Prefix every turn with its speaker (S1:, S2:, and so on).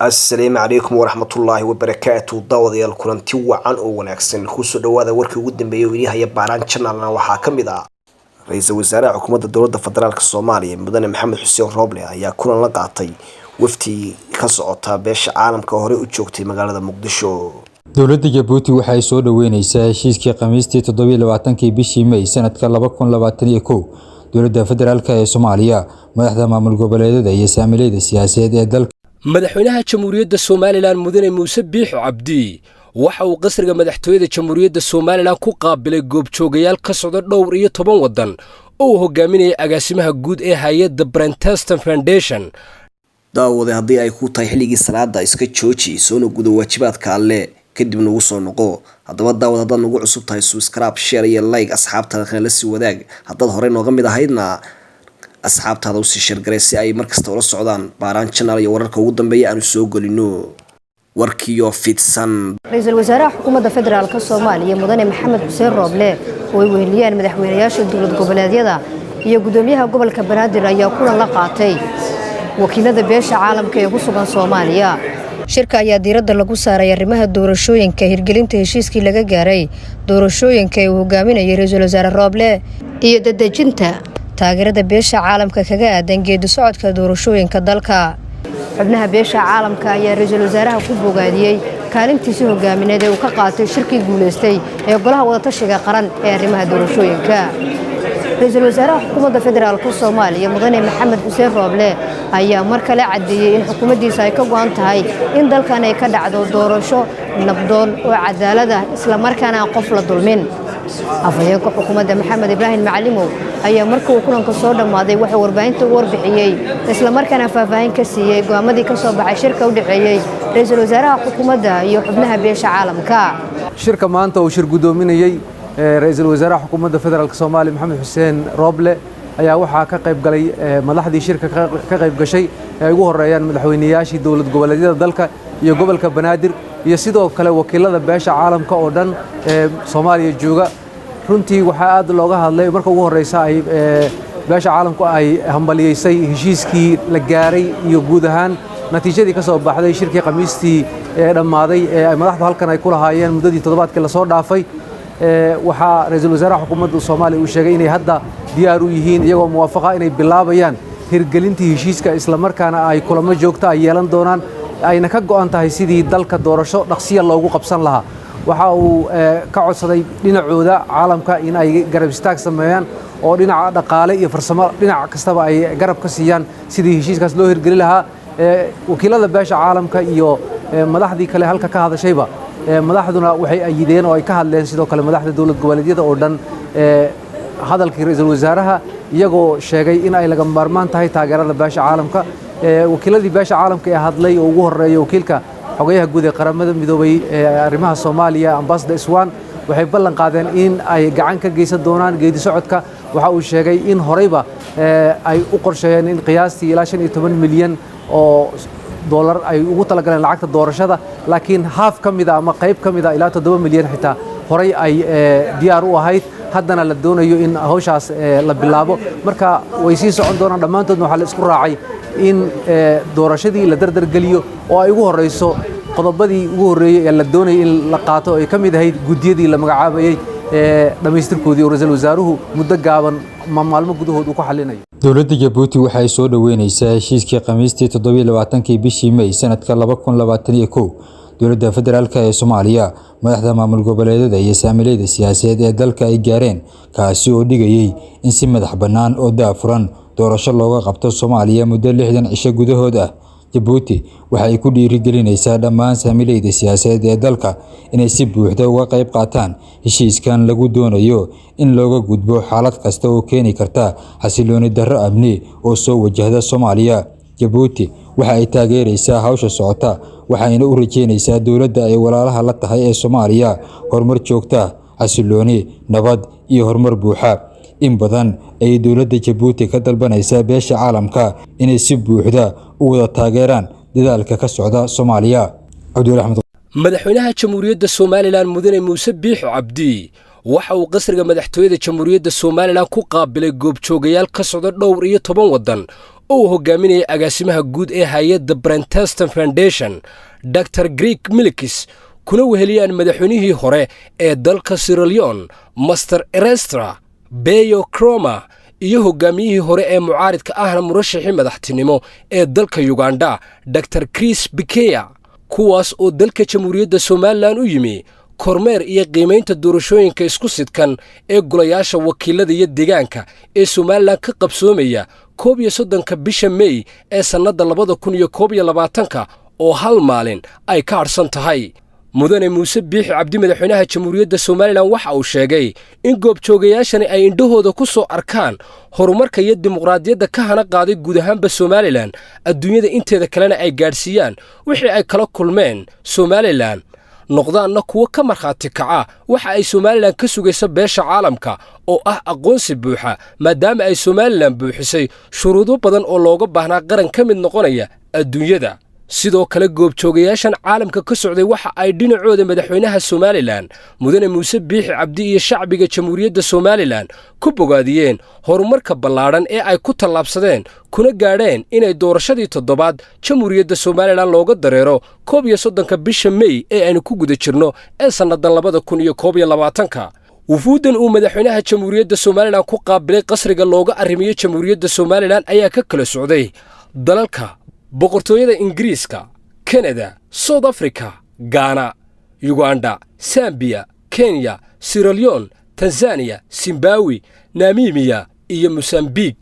S1: السلام عليكم ورحمة الله وبركاته داوديال kulanti wacan oo wanaagsan ku soo dhawaada warkii ugu dambeeyay oo ilahay baaraan channelna waxa kamid ah ra'iisul wasaaraha xukuumadda dowladda federaalka Soomaaliya mudane Maxamed Xuseen Roble ayaa kulan la qaatay wafti ka socota beesha caalamka hore u joogtay magaalada Muqdisho.
S2: dowladda Djibouti waxay soo dhaweynaysaa heshiiskii Khamiistii 27 bishii May sanadka 2021 dowladda federaalka ee Soomaaliya madaxda maamul goboleedyada iyo saamilayda siyaasadeed ee dalka
S3: madaxweynaha jamhuuriyadda Soomaaliland mudane Muuse Biixi Cabdi waxa uu qasriga madaxtooyada jamhuuriyadda Soomaaliland ku qaabilay goobjoogayaal ka socda dhowr iyo 10 wadan oo hogaaminaya agaasimaha guud ee hay'adda Brenteston Foundation.
S1: daawade haddii ay ku tahay xilligii salaada iska jooji soo gudo waajibaadka alle kadib nagu soo noqo haddaba daawad haddaad nagu cusub tahay subscribe share iyo like asxaabta kale la sii wadaag haddaad hore nooga mid ahaydna asxaabtaada u sii shirgaray si ay markasta ula socdaan baaraan channel iyo wararka ugu dambeeya aanu soo galino warkiyo fidsan.
S4: ra'iisul wasaaraha xukuumadda federaalka Soomaaliya mudane Maxamed Xuseen Roble oo ay weheliyeen madaxweynayaasha dowlad goboleedyada iyo gudoomiyaha gobolka Banaadir ayaa kulan la qaatay wakiilada beesha caalamka ee ku sugan Soomaaliya. shirka ayaa diiradda lagu saaray arrimaha doorashooyinka hirgelinta heshiiskii laga gaaray doorashooyinka ee uu hogaaminayay ra'iisul wasaare Roble iyo dadejinta taageerada beesha caalamka kaga aadan geedi socodka doorashooyinka dalka. xubnaha beesha caalamka ayaa ra'iisul wasaaraha ku bogaadiyay kaalintiisa hogaamineed ee uu ka qaatay shirkii guuleystay ee golaha wada tashiga qaran ee arrimaha doorashooyinka. ra'iisul wasaaraha xukuumadda federaalka Soomaaliya mudane Maxamed Xuseen Roble ayaa mar kale cadeeyay in xukuumaddiisa ay ka go'an tahay in dalkan ay ka dhacdo doorasho nabdoon oo cadaalad ah isla markaana qof la dulmin. afhayeenka xukuumadda Maxamed Ibraahim Macalimow ayaa markii uu kulanka soo dhamaaday waxa warbaahinta u warbixiyay isla markaana faahfaahin ka siiyay go'aamadii ka soo baxay shirka u dhaxeeyay ra'iisul wasaaraha xukuumadda iyo xubnaha beesha caalamka.
S5: shirka maanta uu shir gudoominayay ra'iisul wasaaraha xukuumadda federaalka Soomaaliya Maxamed Xuseen Roble ayaa waxa ka qayb galay madaxdii shirka ka qayb gashay ay ugu horeeyaan madaxweynayaashii dowlad goboleedyada dalka iyo gobolka Banaadir iyo sidoo kale wakiilada beesha caalamka oo dhan Soomaaliya jooga. runtii waxa aad looga hadlay marka ugu horeysa ay beesha caalamku ay hambaliyeysay heshiiskii la gaaray iyo guud ahaan natiijadii ka soo baxday shirkii Khamiistii ee dhamaaday ee ay madaxdu halkan ay ku lahaayeen muddadii toddobaadkii la soo dhaafay. waxa ra'iisul wasaaraha xukuumadda Soomaaliya uu sheegay inay hadda diyaar u yihiin iyagoo muwaafaqo inay bilaabayaan hirgelintii heshiiska isla markaana ay kulamo joogto ah yeelan doonaan ayna ka go'an tahay sidii dalka doorasho dhaqsiya loogu qabsan lahaa. waxa uu ka codsaday dhinacooda caalamka in ay garab istaag sameeyaan oo dhinaca dhaqaale iyo farsamo dhinac kastaba ay garab ka siiyaan sidii heshiiskaas loo hirgelin lahaa. wakiilada beesha caalamka iyo madaxdii kale halka ka hadashayba madaxduna waxay ayideen oo ay ka hadleen sidoo kale madaxda dowlad goboleedyada oo dhan hadalkii ra'iisul wasaaraha iyagoo sheegay in ay laga maarmaan tahay taageerada beesha caalamka. wakiiladii beesha caalamka ee hadlay oo ugu horeeyay wakiilka xogayaha guud ee qaramada midoobay ee arrimaha Soomaaliya Ambassador Iswaan waxay ballan qaadeen in ay gacan ka geysan doonaan geedi socodka. waxa uu sheegay in horeyba ay u qorsheeyeen in qiyaastii ilaa 15 milyan oo dollar ay ugu talagaleen lacagta doorashada laakiin half kamida ama qayb kamida ilaa 7 milyan xitaa horey ay diyaar u ahayd haddana la doonayo in hawshaas la bilaabo. marka way sii socon doonaan dhammaantoodna waxa la isku raacay in doorashadii la dardar geliyo oo ay ugu horeyso qodobadii ugu horeeyay ee la doonayay in la qaato ay ka mid ahayd gudiyadii la magacaabayay dhamaystirkoodii oo ra'iisul wasaaruhu muddo gaaban maalmo gudahood uu ku xalinayo.
S2: dowladda Djibouti waxay soo dhaweynaysaa heshiiskii Khamiistii 27 bishii May sanadka 2021 dowladda federaalka ee Soomaaliya madaxda maamul goboleedyada iyo saamilayda siyaasadeed ee dalka ay gaareen kaasi oo dhigayay in si madax bannaan oo daafuran doorasho looga qabto Soomaaliya muddo 60 cisho gudahood ah. Djibouti waxay ku dhiirigelinaysaa dhammaan saamilayda siyaasadeed ee dalka inay si buuxda uga qayb qaataan heshiiskan lagu doonayo in looga gudbo xaalad kasta oo keeni karta xasilooni darro amni oo soo wajahda Soomaaliya. Djibouti waxa ay taageeraysaa hawsha socota waxayna u rajeynaysaa dowladda ay walaalaha la tahay ee Soomaaliya horumar joogto ah, xasilooni, nabad iyo horumar buuxa. in badan ay dowladda Djibouti ka dalbanaysaa beesha caalamka inay si buuxda u wada taageeraan dadaalka ka socda Soomaaliya.
S3: madaxweynaha jamhuuriyadda Soomaaliland mudane Muuse Biixi Cabdi waxa uu qasriga madaxtooyada jamhuuriyadda Soomaaliland ku qaabilay goobjoogayaal ka socda dhowr iyo 10 wadan oo uu hogaaminayay agaasimaha guud ee hay-adda Brenteston Foundation Dr. Greg Milikis kuna weheliyaan madaxweynihii hore ee dalka Sierra Leone Master Erestra Beyo Kroma iyo hogaamiyihii hore ee mucaaridka ahna murashaxii madaxtinimo ee dalka Uganda Dr. Chris Bikeya kuwaas oo dalka Jamhuuriyadda Somaliland u yimi kormeer iyo qiimeynta doorashooyinka isku sidkan ee golayaasha wakiilada iyo deegaanka ee Somaliland ka qabsoomaya 31 bisha May ee sanadda 2021 oo hal maalin ay ka harsan tahay. mudane muuse biixi cabdi madaxweynaha Jamhuuriyadda Somaliland waxa uu sheegay in goobjoogayaashani ay indhahooda ku soo arkaan horumarka iyo dimuqraadiyadda ka hana qaaday guud ahaanba Somaliland adduunyada inteeda kalena ay gaarsiiyaan wixii ay kala kulmeen Somaliland noqdaanna kuwa ka markhaati kaca waxa ay Somaliland ka sugayso beesha caalamka oo ah aqoonsi buuxa maadaama ay Somaliland buuxisay shuruudo badan oo looga baahnaa qaran ka mid noqonaya adduunyada. sidoo kale goobjoogayaashan caalamka ka socday waxa ay dhinacooda madaxweynaha Somaliland mudane muuse biixi cabdi iyo shacbiga Jamhuuriyadda Somaliland ku bogaadiyeen horumarka ballaaran ee ay ku tallaabsadeen kuna gaadheen inay doorashadii toddobaad Jamhuuriyadda Somaliland looga dareero 31 bisha May ee aynu ku guda jirno ee sanadda 2021. wufuudan uu madaxweynaha Jamhuuriyadda Somaliland ku qaabilay qasriga looga arrimiyo Jamhuuriyadda Somaliland ayaa ka kala socday dalalka boqortooyada Ingiriiska, Canada, South Africa, Ghana, Uganda, Zambia, Kenya, Sierra Leone, Tanzania, Zimbabwe, Namibia iyo Mozambique.